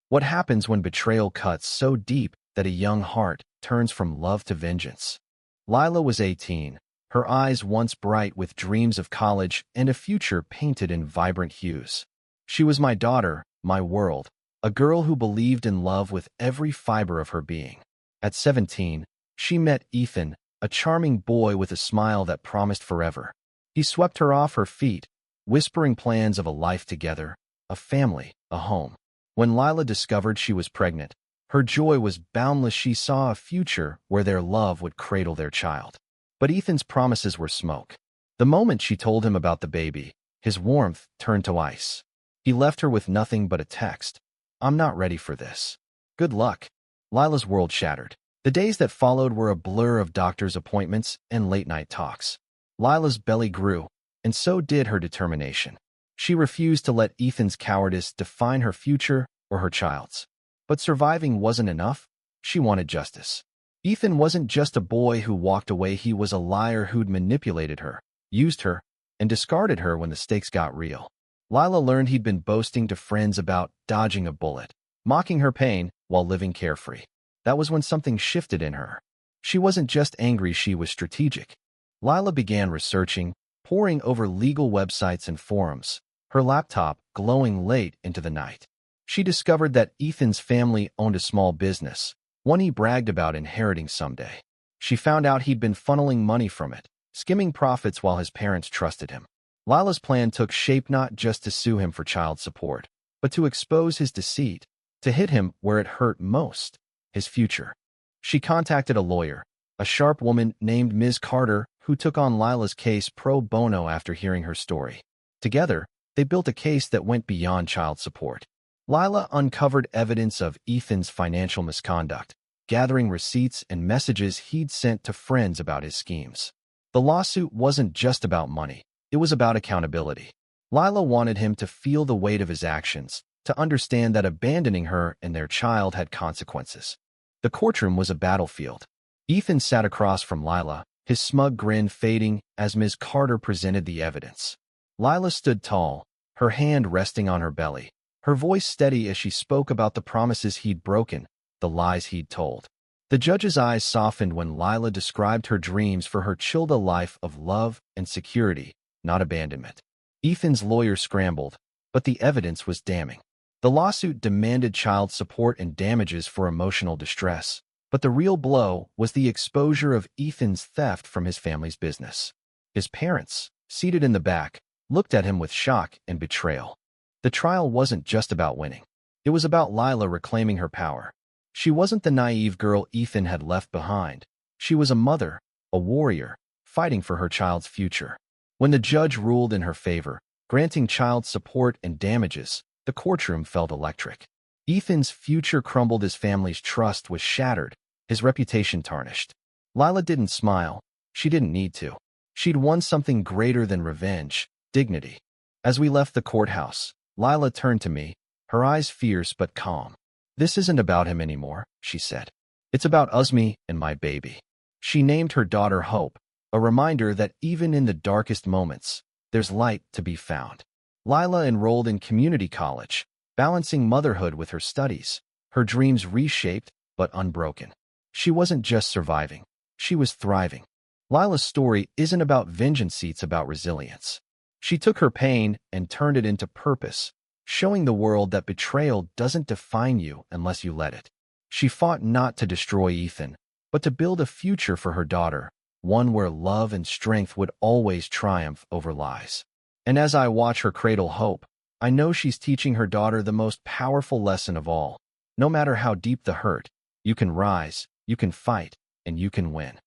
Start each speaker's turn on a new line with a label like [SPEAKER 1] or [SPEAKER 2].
[SPEAKER 1] What happens when betrayal cuts so deep that a young heart turns from love to vengeance? Lila was 18, her eyes once bright with dreams of college and a future painted in vibrant hues. She was my daughter, my world, a girl who believed in love with every fiber of her being. At 17, she met Ethan, a charming boy with a smile that promised forever. He swept her off her feet, whispering plans of a life together, a family, a home. When Lila discovered she was pregnant, her joy was boundless. She saw a future where their love would cradle their child. But Ethan's promises were smoke. The moment she told him about the baby, his warmth turned to ice. He left her with nothing but a text. "I'm not ready for this. Good luck." Lila's world shattered. The days that followed were a blur of doctor's appointments and late-night talks. Lila's belly grew, and so did her determination. She refused to let Ethan's cowardice define her future or her child's. But surviving wasn't enough. She wanted justice. Ethan wasn't just a boy who walked away. He was a liar who'd manipulated her, used her, and discarded her when the stakes got real. Lila learned he'd been boasting to friends about dodging a bullet, mocking her pain while living carefree. That was when something shifted in her. She wasn't just angry, she was strategic. Lila began researching, poring over legal websites and forums, her laptop glowing late into the night. She discovered that Ethan's family owned a small business, one he bragged about inheriting someday. She found out he'd been funneling money from it, skimming profits while his parents trusted him. Lila's plan took shape not just to sue him for child support, but to expose his deceit, to hit him where it hurt most, his future. She contacted a lawyer, a sharp woman named Ms. Carter, who took on Lila's case pro bono after hearing her story. Together, they built a case that went beyond child support. Lila uncovered evidence of Ethan's financial misconduct, gathering receipts and messages he'd sent to friends about his schemes. The lawsuit wasn't just about money. It was about accountability. Lila wanted him to feel the weight of his actions, to understand that abandoning her and their child had consequences. The courtroom was a battlefield. Ethan sat across from Lila, his smug grin fading as Ms. Carter presented the evidence. Lila stood tall, her hand resting on her belly, her voice steady as she spoke about the promises he'd broken, the lies he'd told. The judge's eyes softened when Lila described her dreams for her child, a life of love and security, not abandonment. Ethan's lawyer scrambled, but the evidence was damning. The lawsuit demanded child support and damages for emotional distress, but the real blow was the exposure of Ethan's theft from his family's business. His parents, seated in the back, looked at him with shock and betrayal. The trial wasn't just about winning. It was about Lila reclaiming her power. She wasn't the naive girl Ethan had left behind. She was a mother, a warrior, fighting for her child's future. When the judge ruled in her favor, granting child support and damages, the courtroom felt electric. Ethan's future crumbled, his family's trust was shattered, his reputation tarnished. Lila didn't smile. She didn't need to. She'd won something greater than revenge, dignity. As we left the courthouse, Lila turned to me, her eyes fierce but calm. "This isn't about him anymore," she said. "It's about Uzmi and my baby." She named her daughter Hope, a reminder that even in the darkest moments, there's light to be found. Lila enrolled in community college, balancing motherhood with her studies, her dreams reshaped but unbroken. She wasn't just surviving, she was thriving. Lila's story isn't about vengeance, it's about resilience. She took her pain and turned it into purpose, showing the world that betrayal doesn't define you unless you let it. She fought not to destroy Ethan, but to build a future for her daughter, one where love and strength would always triumph over lies. And as I watch her cradle hope, I know she's teaching her daughter the most powerful lesson of all. No matter how deep the hurt, you can rise, you can fight, and you can win.